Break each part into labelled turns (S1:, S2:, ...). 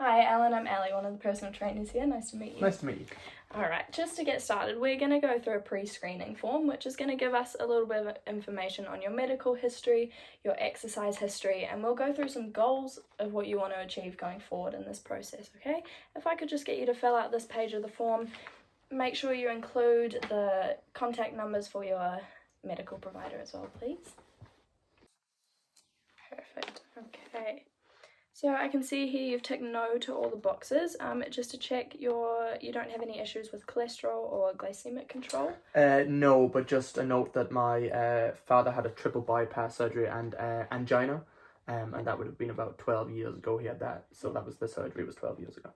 S1: Hi, Alan. I'm Ali, one of the personal trainers here. Nice to meet you.
S2: Nice to meet you.
S1: Alright, just to get started, we're going to go through a pre-screening form, which is going to give us a little bit of information on your medical history, your exercise history, and we'll go through some goals of what you want to achieve going forward in this process, okay? If I could just get you to fill out this page of the form, make sure you include the contact numbers for your medical provider as well, please. Perfect, okay. So I can see here you've ticked no to all the boxes. Just to check, you don't have any issues with cholesterol or glycemic control?
S2: No, but just a note that my father had a triple bypass surgery and angina, and that would have been about 12 years ago he had that. So the surgery was 12 years ago.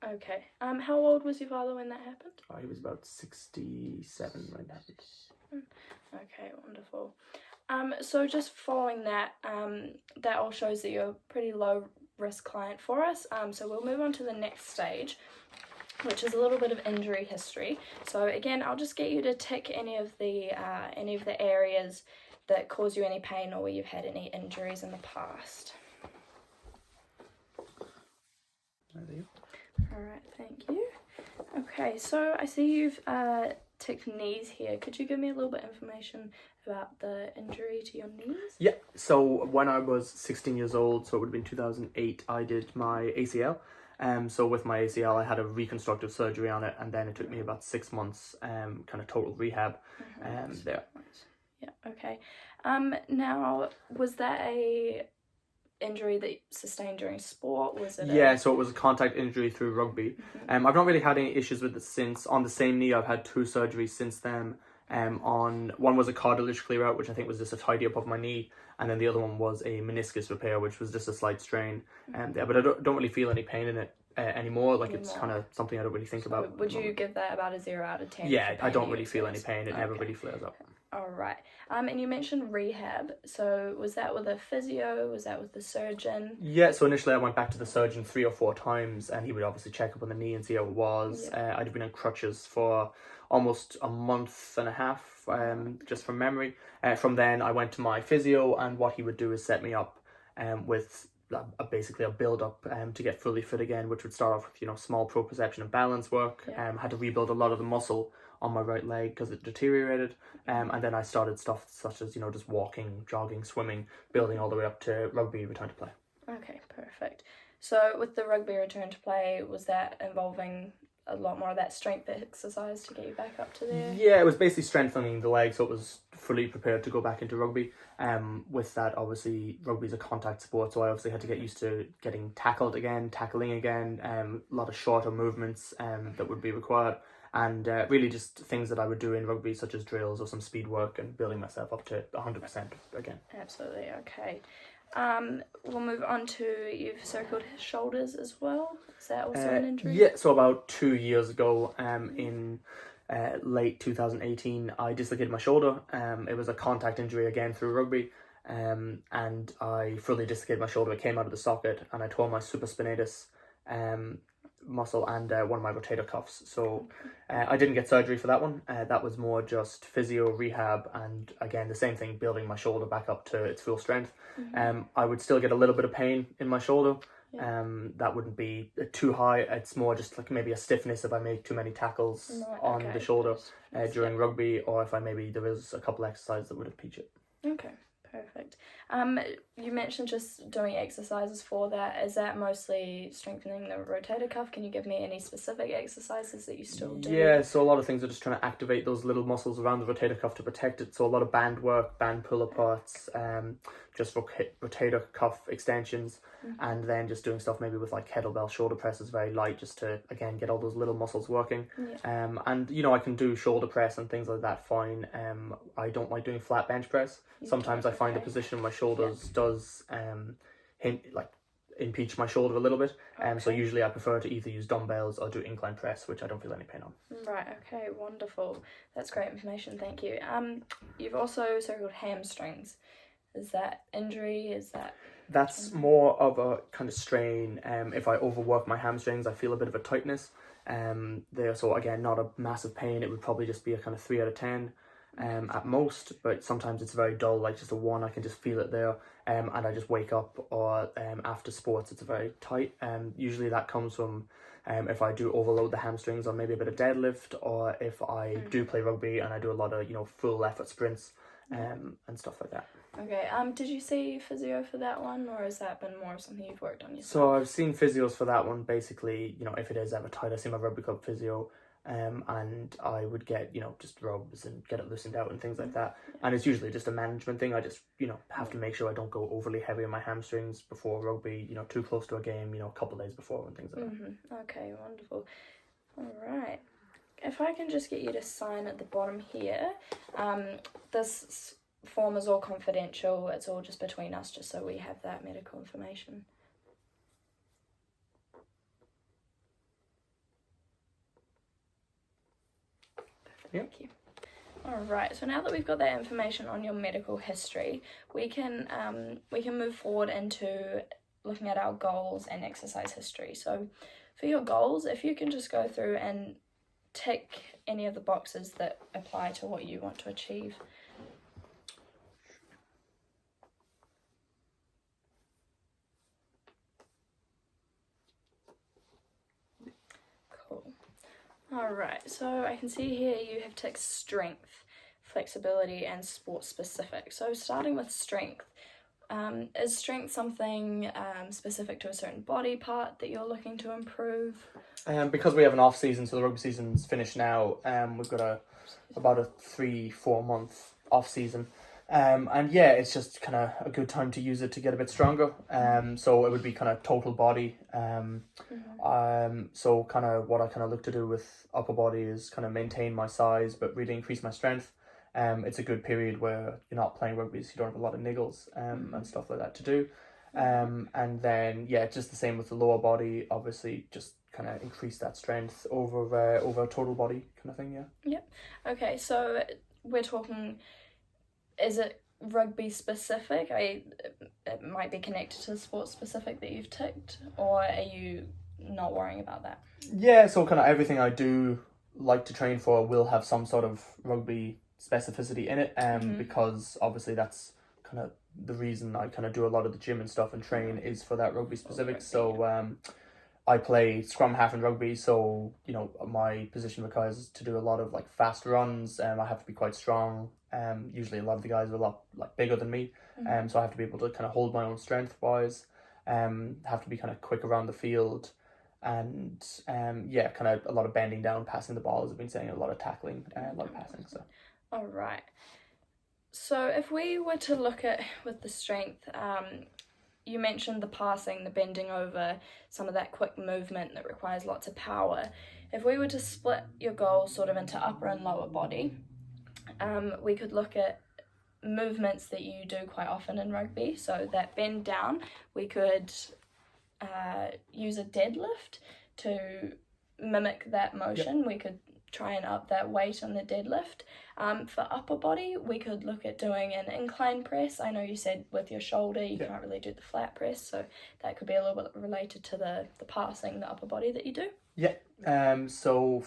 S1: Okay. How old was your father when that happened?
S2: Oh, he was about 67 when that happened.
S1: Okay, wonderful. So just following that, that all shows that you're a pretty low risk client for us. So we'll move on to the next stage, which is a little bit of injury history. So again, I'll just get you to tick any of the areas that cause you any pain or where you've had any injuries in the past.
S2: There you go.
S1: Alright, thank you. Okay, so I see you've ticked knees here. Could you give me a little bit of information about the injury to your knees?
S2: Yeah, so when I was 16 years old, so it would have been 2008, I did my ACL. So with my ACL, I had a reconstructive surgery on it, and then it took me about 6 months, kind of total rehab. There.
S1: Yeah, okay. Now, was that a injury that you sustained during sport? Was it?
S2: Yeah, so it was a contact injury through rugby. I've not really had any issues with it since. On the same knee, I've had 2 surgeries since then. On one was a cartilage clear out, which I think was just a tidy up of my knee, and then the other one was a meniscus repair, which was just a slight strain. There, but I don't really feel any pain in it anymore. It's kind of something I don't really think about.
S1: Would you give that about a 0 out of 10?
S2: Yeah, I don't really feel any pain. It never really flares up.
S1: All right. And you mentioned rehab. So was that with a physio? Was that with the surgeon?
S2: Yeah, so initially I went back to the surgeon 3 or 4 times, and he would obviously check up on the knee and see how it was. Yeah. I'd been on crutches for almost a month and a half, just from memory. From then I went to my physio, and what he would do is set me up with basically a build up to get fully fit again, which would start off with small proprioception and balance work. Had to rebuild a lot of the muscle on my right leg because it deteriorated, and then I started stuff such as just walking, jogging, swimming, building all the way up to rugby return to play.
S1: Okay, perfect. So with the rugby return to play, was that involving a lot more of that strength exercise to get you back up to there?
S2: Yeah, it was basically strengthening the leg, so it was fully prepared to go back into rugby. With that, obviously, rugby's a contact sport, so I obviously had to get used to getting tackling again, a lot of shorter movements that would be required, and really just things that I would do in rugby, such as drills or some speed work, and building myself up to 100% again.
S1: Absolutely, okay. We'll move on to, you've circled his shoulders as well. Is that also an injury?
S2: Yeah, so about 2 years ago, in late 2018, I dislocated my shoulder. It was a contact injury again through rugby, and I fully dislocated my shoulder. It came out of the socket, and I tore my supraspinatus muscle and one of my rotator cuffs. So I didn't get surgery for that one. That was more just physio, rehab, and again the same thing, building my shoulder back up to its full strength. I would still get a little bit of pain in my shoulder. That wouldn't be too high. It's more just like maybe a stiffness if I make too many tackles on the shoulder during rugby, or if there was a couple exercises that would have peaked it.
S1: Okay, perfect. You mentioned just doing exercises for that. Is that mostly strengthening the rotator cuff? Can you give me any specific exercises that you still do?
S2: Yeah, so a lot of things are just trying to activate those little muscles around the rotator cuff to protect it. So a lot of band work, band pull aparts, just rotator cuff extensions, and then just doing stuff maybe with like kettlebell shoulder presses, very light, just to again get all those little muscles working. And I can do shoulder press and things like that fine. I don't like doing flat bench press. Sometimes I find the position of my shoulders does impeach my shoulder a little bit. So usually I prefer to either use dumbbells or do incline press, which I don't feel any pain on.
S1: Right, okay, wonderful. That's great information, thank you. You've also circled hamstrings. Is that injury?
S2: That's more of a kind of strain. If I overwork my hamstrings, I feel a bit of a tightness there. So again, not a massive pain. It would probably just be a kind of 3 out of 10. at most, but sometimes it's very dull, like just a 1, I can just feel it there, and I just wake up, or after sports it's very tight. Usually that comes from if I do overload the hamstrings on maybe a bit of deadlift, or if I do play rugby and I do a lot of, full effort sprints and stuff like that.
S1: Okay, did you see physio for that one, or has that been more of something you've worked on yourself?
S2: So I've seen physios for that one. Basically, if it is ever tight, I see my rugby club physio, and I would get, just rubs and get it loosened out and things like that. And it's usually just a management thing. I just, have to make sure I don't go overly heavy on my hamstrings before rugby, too close to a game, a couple of days before and things like that.
S1: Okay, wonderful. All right. If I can just get you to sign at the bottom here, this form is all confidential. It's all just between us, just so we have that medical information. Thank you. All right, so now that we've got that information on your medical history, we can move forward into looking at our goals and exercise history. So for your goals, if you can just go through and tick any of the boxes that apply to what you want to achieve. Cool. All right, so I can see here you have ticked strength, flexibility, and sport specific. So starting with strength, is strength something specific to a certain body part that you're looking to improve?
S2: Because we have an off season, so the rugby season's finished now. We've got about a 3-4 month off season. And yeah, it's just kind of a good time to use it to get a bit stronger. So it would be kind of total body. So kind of what I kind of look to do with upper body is kind of maintain my size, but really increase my strength. It's a good period where you're not playing rugby, so you don't have a lot of niggles and stuff like that to do. And then yeah, just the same with the lower body. Obviously, just kind of increase that strength over total body kind of thing. Yeah.
S1: Yep. Okay, so we're talking. Is it rugby specific? It might be connected to the sport specific that you've ticked, or are you not worrying about that?
S2: Yeah, so kind of everything I do like to train for will have some sort of rugby specificity in it, because obviously that's kind of the reason I kind of do a lot of the gym and stuff and train is for that rugby specific. So I play scrum half in rugby, so my position requires to do a lot of like fast runs. I have to be quite strong. Usually a lot of the guys are a lot like bigger than me, so I have to be able to kind of hold my own strength wise. Have to be kind of quick around the field, and yeah, kind of a lot of bending down, passing the ball, as I've been saying, a lot of tackling, a lot of passing. So.
S1: All right. So if we were to look at with the strength, you mentioned the passing, the bending over, some of that quick movement that requires lots of power. If we were to split your goals sort of into upper and lower body, we could look at movements that you do quite often in rugby. So that bend down, we could use a deadlift to mimic that motion. Yep. We could try and up that weight on the deadlift. For upper body, we could look at doing an incline press. I know you said with your shoulder you can't really do the flat press, so that could be a little bit related to the passing, the upper body that you do.
S2: Yeah. So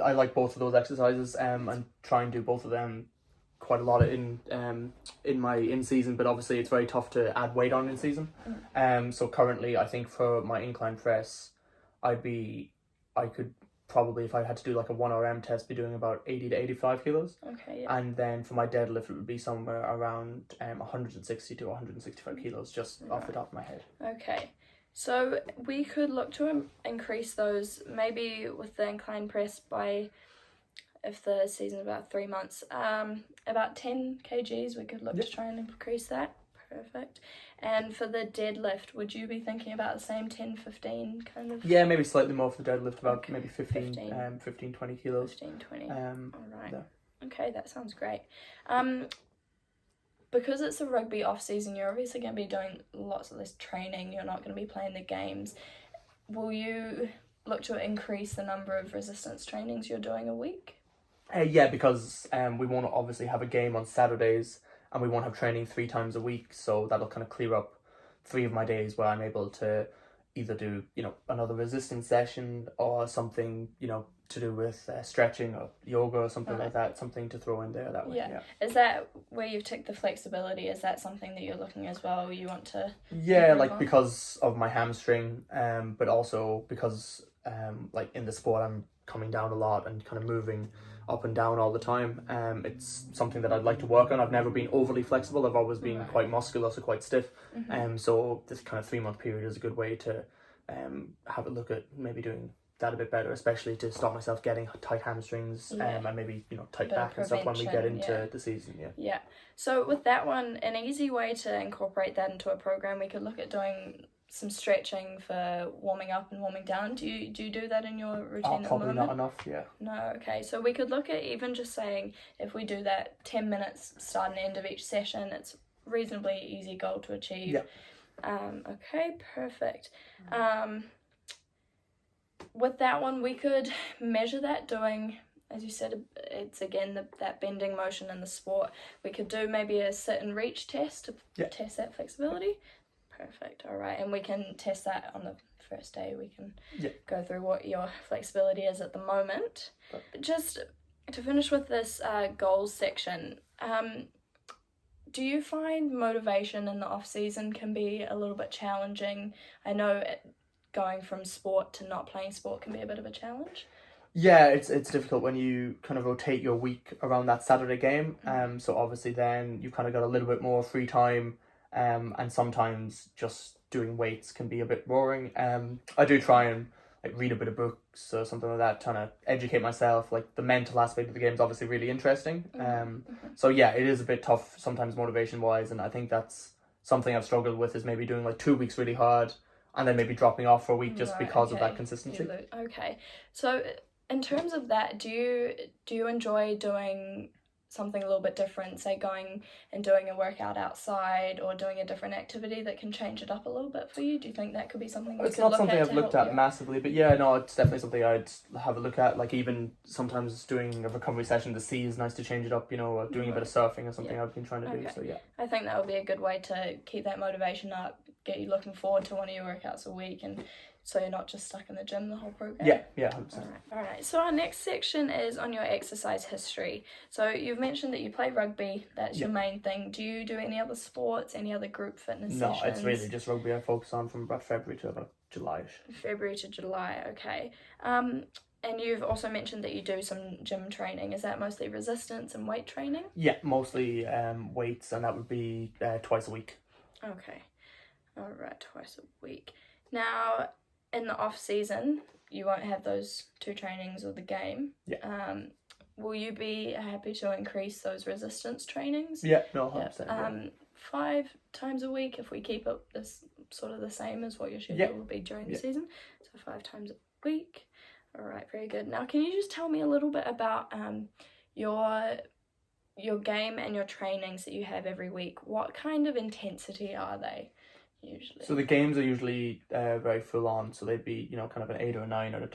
S2: I like both of those exercises, and try and do both of them quite a lot in my in season, but obviously it's very tough to add weight on in season. So currently I think for my incline press I could probably, if I had to do like a 1RM test, be doing about 80 to 85 kilos.
S1: Okay, yeah.
S2: And then for my deadlift, it would be somewhere around 160 to 165 kilos, just off the top of my head.
S1: Okay. So we could look to increase those, maybe with the incline press by, if the season's about 3 months, about 10 kgs, we could look to try and increase that. Perfect. And for the deadlift, would you be thinking about the same 10, 15 kind of?
S2: Yeah, maybe slightly more for the deadlift, about maybe 15, 20 kilos.
S1: 15, 20.
S2: All
S1: right.
S2: Yeah.
S1: Okay, that sounds great. Because it's a rugby off season, you're obviously going to be doing lots of this training. You're not going to be playing the games. Will you look to increase the number of resistance trainings you're doing a week?
S2: Yeah, because we won't obviously have a game on Saturdays, and we won't have training 3 times a week, so that'll kind of clear up 3 of my days where I'm able to either do, another resistance session or something, to do with stretching or yoga or something like that, something to throw in there that way.
S1: Yeah. Is that where you've ticked the flexibility? Is that something that you're looking as well? You want to?
S2: Yeah, like because of my hamstring, but also because like in the sport I'm coming down a lot and kind of moving up and down all the time. It's something that I'd like to work on. I've never been overly flexible. I've always been quite muscular, so quite stiff. So this kind of 3-month period is a good way to have a look at maybe doing that a bit better, especially to stop myself getting tight hamstrings and maybe tight back and stuff when we get into the season.
S1: Yeah. So with that one, an easy way to incorporate that into a program, we could look at doing some stretching for warming up and warming down. Do you do that in your routine?
S2: Probably not enough. Yeah.
S1: No. Okay. So we could look at even just saying if we do that 10 minutes start and end of each session, it's reasonably easy goal to achieve.
S2: Yeah.
S1: Okay. Perfect. With that one, we could measure that doing, as you said, it's again that bending motion in the sport. We could do maybe a sit and reach test to test that flexibility. Perfect. All right. And we can test that on the first day. We can go through what your flexibility is at the moment. Just to finish with this goals section, do you find motivation in the off season can be a little bit challenging? I know going from sport to not playing sport can be a bit of a challenge.
S2: Yeah, it's difficult when you kind of rotate your week around that Saturday game. So obviously then you kind of got a little bit more free time. And sometimes just doing weights can be a bit boring. I do try and like read a bit of books or something like that, trying to educate myself. Like the mental aspect of the game is obviously really interesting. So yeah, it is a bit tough sometimes motivation wise, and I think that's something I've struggled with is maybe doing like 2 weeks really hard and then maybe dropping off for a week just because of that consistency.
S1: Okay, so in terms of that, do you enjoy doing something a little bit different, say going and doing a workout outside or doing a different activity that can change it up a little bit for you? Do you think that could be something
S2: it's not something I've looked at massively, but yeah, no, it's definitely something I'd have a look at. Like even sometimes doing a recovery session at the sea is nice to change it up, or doing a bit of surfing or something I've been trying to do. So yeah,
S1: I think that would be a good way to keep that motivation up, get you looking forward to one of your workouts a week, and so you're not just stuck in the gym the whole program.
S2: Yeah, 100%.
S1: All right. So our next section is on your exercise history. So you've mentioned that you play rugby. That's your main thing. Do you do any other sports, any other group fitness sessions?
S2: No, it's really just rugby I focus on from about February to about July-ish.
S1: February to July, okay. And you've also mentioned that you do some gym training. Is that mostly resistance and weight training?
S2: Yeah, mostly weights, and that would be twice a week.
S1: Okay. All right, twice a week. Now, in the off season, you won't have those 2 trainings or the game.
S2: Yeah.
S1: Will you be happy to increase those resistance trainings?
S2: Yeah, no, 100%.
S1: 5 times a week, if we keep it this sort of the same as what your schedule will be during the season. So 5 times a week. All right, very good. Now, can you just tell me a little bit about your game and your trainings that you have every week? What kind of intensity are they? Usually.
S2: So the games are usually very full on, so they'd be kind of an 8 or a 9 out of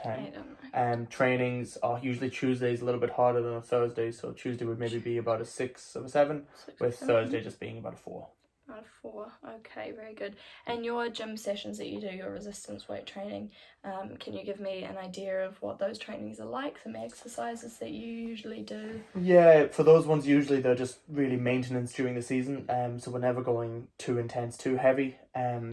S2: 10. Trainings are usually Tuesdays a little bit harder than a Thursday, so Tuesday would maybe be about a 6 or a 7, with Thursday just being about a 4.
S1: Out of 4. Okay, very good. And your gym sessions that you do, your resistance weight training, can you give me an idea of what those trainings are like, some exercises that you usually do? Yeah,
S2: for those ones usually they're just really maintenance during the season, so we're never going too intense, too heavy,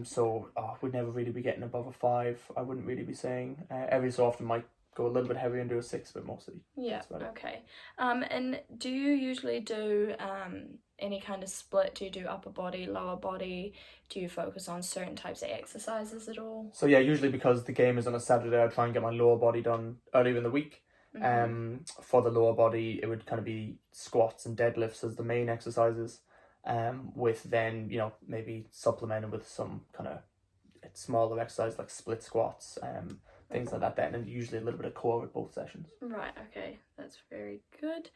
S2: so we'd never really be getting above a 5, I wouldn't really be saying. Every so often might go a little bit heavier and do a 6, but mostly
S1: okay. And do you usually do any kind of split? Do you do upper body, lower body? Do you focus on certain types of exercises at all?
S2: So yeah, usually because the game is on a Saturday, I try and get my lower body done earlier in the week. For the lower body, it would kind of be squats and deadlifts as the main exercises, with then maybe supplemented with some kind of smaller exercise like split squats, things like that then, and usually a little bit of core with both sessions.
S1: Right, okay, that's very good.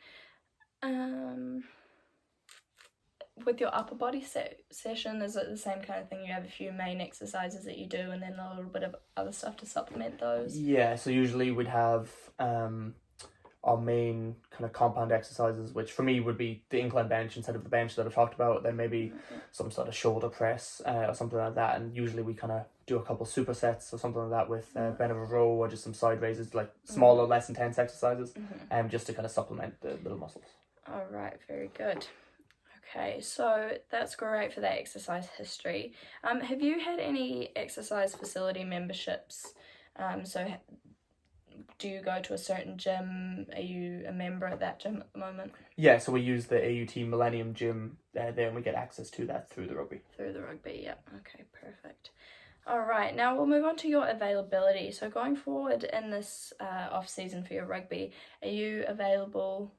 S1: With your upper body session, is it the same kind of thing? You have a few main exercises that you do and then a little bit of other stuff to supplement those?
S2: Yeah, so usually we'd have our main kind of compound exercises, which for me would be the incline bench instead of the bench that I talked about, then maybe some sort of shoulder press or something like that. And usually we kind of do a couple supersets or something like that with bent over row or just some side raises, like smaller, less intense exercises, just to kind of supplement the little muscles.
S1: All right, very good. Okay, so that's great for that exercise history. Have you had any exercise facility memberships? So do you go to a certain gym? Are you a member at that gym at the moment?
S2: Yeah, so we use the AUT Millennium Gym there, and we get access to that through the rugby.
S1: Through the rugby, yeah. Okay, perfect. All right, now we'll move on to your availability. So going forward in this off season for your rugby, are you available?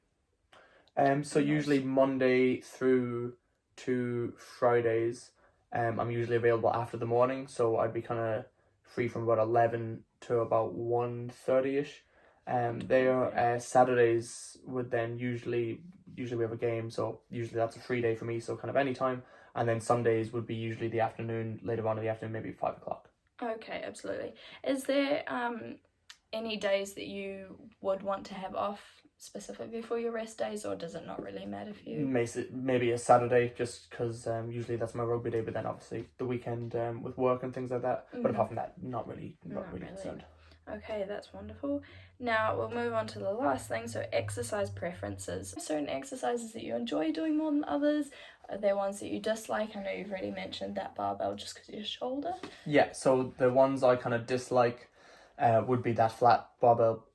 S2: So usually Monday through to Fridays, I'm usually available after the morning, so I'd be kind of free from about 11 to about 1:30ish. There, Saturdays would then usually we have a game, so usually that's a free day for me, so kind of any time. And then Sundays would be usually the afternoon, later on in the afternoon, maybe 5 o'clock.
S1: Okay, absolutely. Is there any days that you would want to have off specifically for your rest days, or does it not really matter for you?
S2: Maybe a Saturday, just because usually that's my rugby day, but then obviously the weekend with work and things like that. But apart from that, not really concerned.
S1: Okay, that's wonderful. Now we'll move on to the last thing, so exercise preferences. Certain exercises that you enjoy doing more than others? Are there ones that you dislike? I know you've already mentioned that barbell just because of your shoulder.
S2: Yeah, so the ones I kind of dislike would be that flat barbell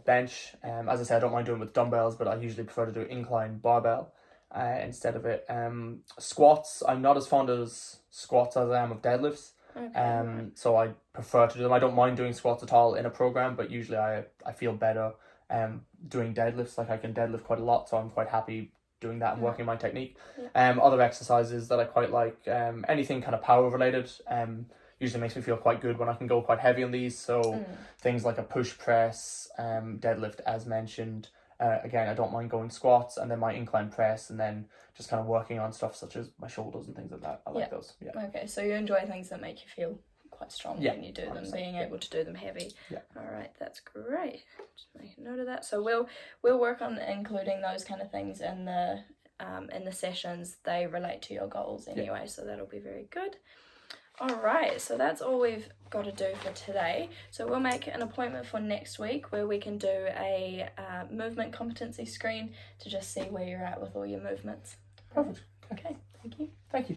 S2: bench. As I said, I don't mind doing it with dumbbells, but I usually prefer to do incline barbell instead of it. Squats, I'm not as fond of squats as I am of deadlifts.
S1: Okay,
S2: so I prefer to do them. I don't mind doing squats at all in a program, but usually I feel better doing deadlifts. Like I can deadlift quite a lot, so I'm quite happy doing that and working my technique. Other exercises that I quite like, anything kind of power related, usually makes me feel quite good when I can go quite heavy on these. So things like a push press, deadlift as mentioned. Again, I don't mind going squats and then my incline press, and then just kind of working on stuff such as my shoulders and things like that. I like those. Yeah.
S1: Okay, so you enjoy things that make you feel quite strong when you do them, being able to do them heavy.
S2: Yeah.
S1: All right, that's great. Just make a note of that. So we'll work on including those kind of things in the sessions. They relate to your goals anyway, so that'll be very good. All right, so that's all we've got to do for today. So we'll make an appointment for next week where we can do a movement competency screen to just see where you're at with all your movements.
S2: Perfect.
S1: Okay, thank you.
S2: Thank you.